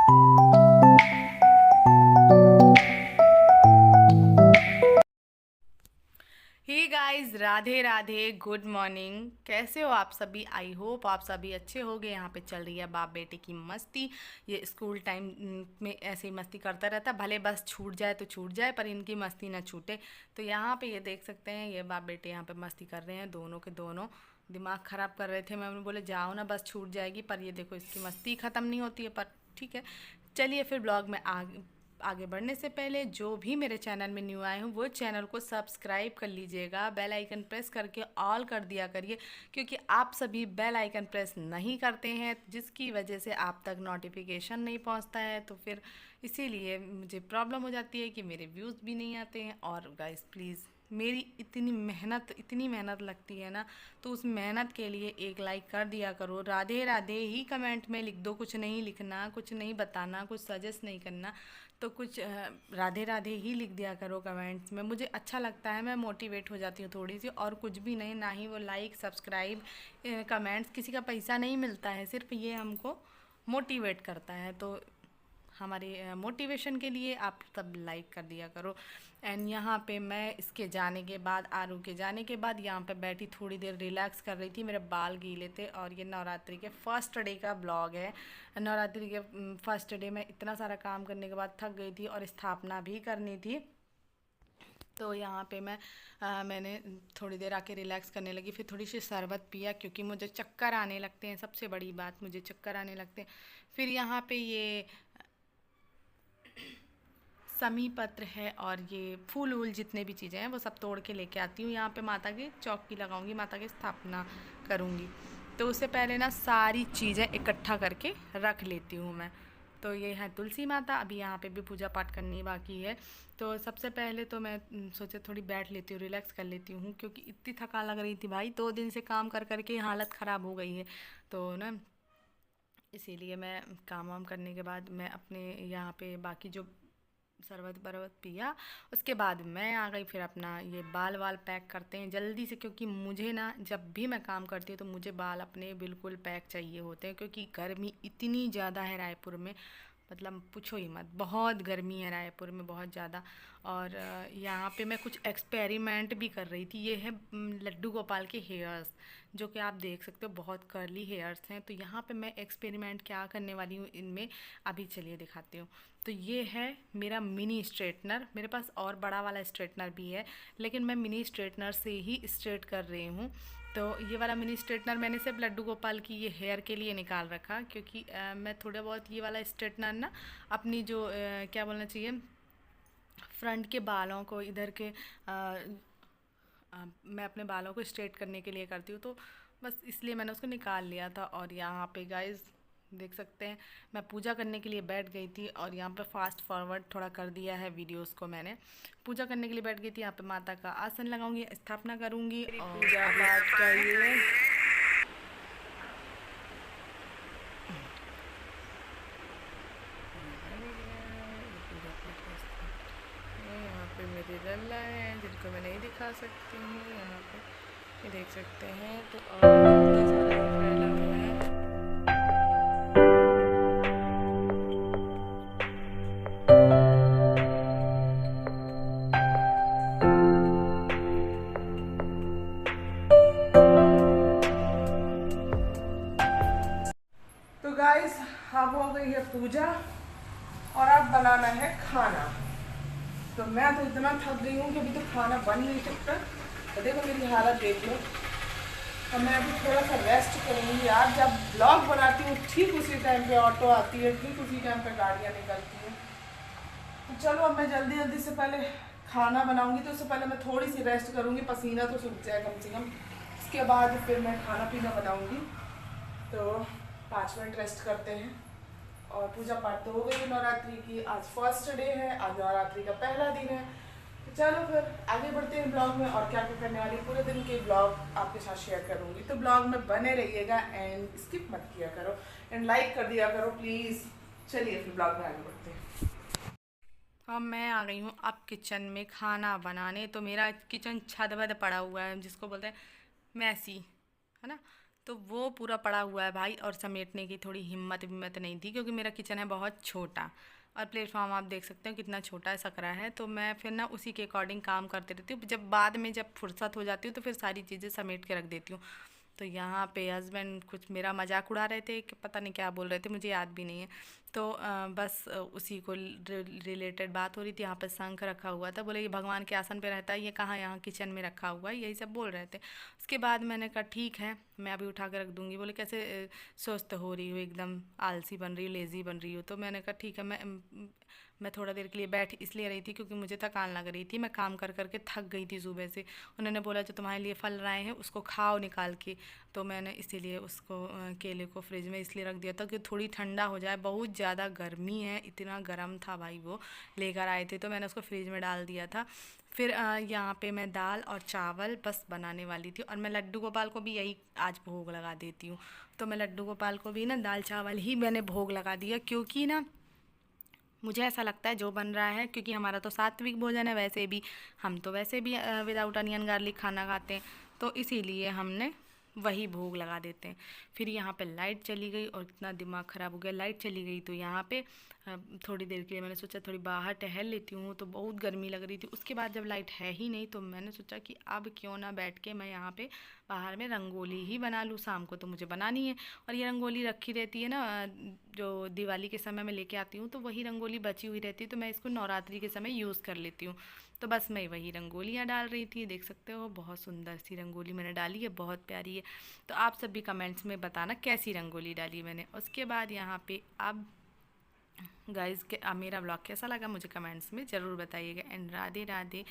हे guys, Radhe Radhe, good morning. कैसे हो आप सभी? आई होप आप सभी अच्छे होगे। यहाँ पे चल रही है बाप बेटे की मस्ती। ये स्कूल टाइम में ऐसे ही मस्ती करता रहता है, भले बस छूट जाए तो छूट जाए पर इनकी मस्ती ना छूटे। तो यहाँ पे ये देख सकते हैं, ये बाप बेटे यहाँ पे मस्ती कर रहे हैं, दोनों के दोनों दिमाग ख़राब कर रहे थे। मैं उन्हें बोले जाओ ना, बस छूट जाएगी, पर ये देखो इसकी मस्ती ख़त्म नहीं होती है। पर ठीक है, चलिए फिर ब्लॉग में आगे आगे बढ़ने से पहले जो भी मेरे चैनल में न्यू आए हों वो चैनल को सब्सक्राइब कर लीजिएगा, बेल आइकन प्रेस करके ऑल कर दिया करिए, क्योंकि आप सभी बेल आइकन प्रेस नहीं करते हैं जिसकी वजह से आप तक नोटिफिकेशन नहीं पहुंचता है। तो फिर इसीलिए मुझे प्रॉब्लम हो जाती है कि मेरे व्यूज़ भी नहीं आते हैं। और गाइस प्लीज़, मेरी इतनी मेहनत लगती है ना, तो उस मेहनत के लिए एक लाइक कर दिया करो। राधे राधे ही कमेंट में लिख दो, कुछ नहीं लिखना, कुछ नहीं बताना, कुछ सजेस्ट नहीं करना, तो कुछ राधे राधे ही लिख दिया करो कमेंट्स में। मुझे अच्छा लगता है, मैं मोटिवेट हो जाती हूँ थोड़ी सी, और कुछ भी नहीं। ना ही वो लाइक सब्सक्राइब कमेंट्स, किसी का पैसा नहीं मिलता है, सिर्फ ये हमको मोटिवेट करता है। तो हमारे मोटिवेशन के लिए आप सब लाइक कर दिया करो। एंड यहाँ पे मैं इसके जाने के बाद, आरू के जाने के बाद, यहाँ पे बैठी थोड़ी देर रिलैक्स कर रही थी। मेरे बाल गीले थे और ये नवरात्रि के फर्स्ट डे का ब्लॉग है। नवरात्रि के फर्स्ट डे में इतना सारा काम करने के बाद थक गई थी और स्थापना भी करनी थी। तो यहाँ पे मैंने थोड़ी देर आके रिलैक्स करने लगी, फिर थोड़ी सी शरबत पिया क्योंकि मुझे चक्कर आने लगते हैं। सबसे बड़ी बात, मुझे चक्कर आने लगते हैं। फिर यहाँ पे ये समी पत्र है और ये फूल वूल जितने भी चीज़ें हैं वो सब तोड़ के लेके आती हूँ। यहाँ पे माता की चौकी लगाऊंगी, माता की स्थापना करूँगी। तो उससे पहले ना सारी चीज़ें इकट्ठा करके रख लेती हूँ मैं। तो ये है तुलसी माता, अभी यहाँ पे भी पूजा पाठ करनी बाकी है। तो सबसे पहले तो मैं सोचे थोड़ी बैठ लेती हूँ, रिलैक्स कर लेती हूँ, क्योंकि इतनी थकान लग रही थी भाई, 2 दिन से काम कर करके हालत ख़राब हो गई है। तो ना इसीलिए मैं काम वाम करने के बाद मैं अपने यहाँ पे बाकी जो शरबत बरबत पिया, उसके बाद मैं आ गई। फिर अपना ये बाल वाल पैक करते हैं जल्दी से, क्योंकि मुझे ना जब भी मैं काम करती हूँ तो मुझे बाल अपने बिल्कुल पैक चाहिए होते हैं, क्योंकि गर्मी इतनी ज़्यादा है रायपुर में, मतलब पूछो ही मत, बहुत गर्मी है रायपुर में, बहुत ज़्यादा। और यहाँ पे मैं कुछ एक्सपेरिमेंट भी कर रही थी। ये है लड्डू गोपाल के हेयर्स, जो कि आप देख सकते हो बहुत कर्ली हेयर्स हैं। तो यहाँ पे मैं एक्सपेरिमेंट क्या करने वाली हूँ इनमें, अभी चलिए दिखाती हूँ। तो ये है मेरा मिनी स्ट्रेटनर, मेरे पास और बड़ा वाला स्ट्रेटनर भी है, लेकिन मैं मिनी स्ट्रेटनर से ही स्ट्रेट कर रही हूँ। तो ये वाला मिनी स्ट्रेटनर मैंने सिर्फ लड्डू गोपाल की ये हेयर के लिए निकाल रखा, क्योंकि मैं थोड़ा बहुत ये वाला स्ट्रेटनर ना अपनी जो क्या बोलना चाहिए, फ्रंट के बालों को इधर के मैं अपने बालों को स्ट्रेट करने के लिए करती हूँ, तो बस इसलिए मैंने उसको निकाल लिया था। और यहाँ पे गाइस देख सकते हैं, मैं पूजा करने के लिए बैठ गई थी और यहाँ पे फास्ट फॉरवर्ड थोड़ा कर दिया है वीडियोस को। मैंने पूजा करने के लिए बैठ गई थी, यहाँ पे माता का आसन लगाऊंगी, स्थापना करूँगी और पूजा पाठ करिए। यहाँ पे मेरी लल्ला है जिनको मैं नहीं दिखा सकती हूँ। यहाँ पे ये देख सकते हैं, तो और इतना सारा ये फैला हुआ है। तो गाइस अब हो गई है पूजा और अब बनाना है खाना। तो मैं तो इतना थक गई हूँ कि अभी तो खाना बन नहीं सकता। तो देखो मेरी हालत देख लो। और मैं अभी थोड़ा सा रेस्ट करूँगी यार। जब ब्लॉग बनाती हूँ ठीक उसी टाइम पे ऑटो आती है, ठीक उसी टाइम पे गाड़ियाँ निकलती हैं। तो चलो अब मैं जल्दी जल्दी से पहले खाना बनाऊँगी, तो उससे पहले मैं थोड़ी सी रेस्ट करूँगी, पसीना तो सूख जाए कम से कम। इसके बाद फिर मैं खाना पीना बनाऊँगी। तो 5 मिनट रेस्ट करते हैं। और पूजा पाठ तो हो गई नवरात्रि की, आज फर्स्ट डे है, आज नवरात्रि का पहला दिन है। तो चलो फिर आगे बढ़ते हैं ब्लॉग में, और क्या क्या करने वाली पूरे दिन के ब्लॉग आपके साथ शेयर करूंगी। तो ब्लॉग में बने रहिएगा एंड स्किप मत किया करो एंड लाइक कर दिया करो प्लीज़। चलिए फिर ब्लॉग में आगे बढ़ते हैं। अब मैं आ गई हूँ अब किचन में खाना बनाने। तो मेरा किचन छत वद पड़ा हुआ है, जिसको बोलते हैं मैसी, है ना। तो वो पूरा पड़ा हुआ है भाई, और समेटने की थोड़ी हिम्मत विम्मत नहीं थी क्योंकि मेरा किचन है बहुत छोटा, और प्लेटफॉर्म आप देख सकते हो कितना छोटा है, सकरा है। तो मैं फिर ना उसी के अकॉर्डिंग काम करती रहती हूँ, जब बाद में जब फुर्सत हो जाती हूँ तो फिर सारी चीज़ें समेट के रख देती हूँ। तो यहाँ पे हस्बैंड कुछ मेरा मजाक उड़ा रहे थे कि पता नहीं क्या बोल रहे थे, मुझे याद भी नहीं है। तो बस उसी को रिलेटेड बात हो रही थी। यहाँ पर शंख रखा हुआ था, बोले ये भगवान के आसन पे रहता है, ये कहाँ यहाँ किचन में रखा हुआ है, यही सब बोल रहे थे। उसके बाद मैंने कहा ठीक है, मैं अभी उठा कर रख दूँगी। बोले कैसे सुस्त हो रही हो, एकदम आलसी बन रही हो, लेज़ी बन रही हो। तो मैंने कहा ठीक है, मैं थोड़ा देर के लिए बैठ इसलिए रही थी क्योंकि मुझे थकान लग रही थी, मैं काम कर करके थक गई थी सुबह से। उन्होंने बोला जो तुम्हारे लिए फल लाए हैं उसको खाओ निकाल के, तो मैंने इसीलिए उसको केले को फ्रिज में इसलिए रख दिया था कि थोड़ी ठंडा हो जाए। बहुत ज़्यादा गर्मी है, इतना गर्म था भाई, वो लेकर आए थे तो मैंने उसको फ्रिज में डाल दिया था। फिर यहाँ पे मैं दाल और चावल बस बनाने वाली थी, और मैं लड्डू गोपाल को भी यही आज भोग लगा देती हूँ। तो मैं लड्डू गोपाल को भी ना दाल चावल ही मैंने भोग लगा दिया, क्योंकि ना मुझे ऐसा लगता है जो बन रहा है, क्योंकि हमारा तो सात्विक भोजन है, वैसे भी हम तो वैसे भी विदाउट अनियन गार्लिक खाना खाते हैं, तो इसीलिए हमने वही भोग लगा देते हैं। फिर यहाँ पे लाइट चली गई और इतना दिमाग ख़राब हो गया, लाइट चली गई तो यहाँ पे थोड़ी देर के लिए मैंने सोचा थोड़ी बाहर टहल लेती हूँ, तो बहुत गर्मी लग रही थी। उसके बाद जब लाइट है ही नहीं तो मैंने सोचा कि अब क्यों ना बैठ के मैं यहाँ पे बाहर में रंगोली ही बना लूँ, शाम को तो मुझे बनानी है। और ये रंगोली रखी रहती है ना, जो दिवाली के समय में लेके आती हूँ, तो वही रंगोली बची हुई रहती है, तो मैं इसको नवरात्रि के समय यूज़ कर लेती हूँ। तो बस मैं वही रंगोलियाँ डाल रही थी, देख सकते हो बहुत सुंदर सी रंगोली मैंने डाली है, बहुत प्यारी है। तो आप सब भी कमेंट्स में बताना कैसी रंगोली डाली मैंने। उसके बाद यहाँ पे अब गाइज़ के मेरा ब्लॉग कैसा लगा मुझे कमेंट्स में ज़रूर बताइएगा। एंड राधे राधे।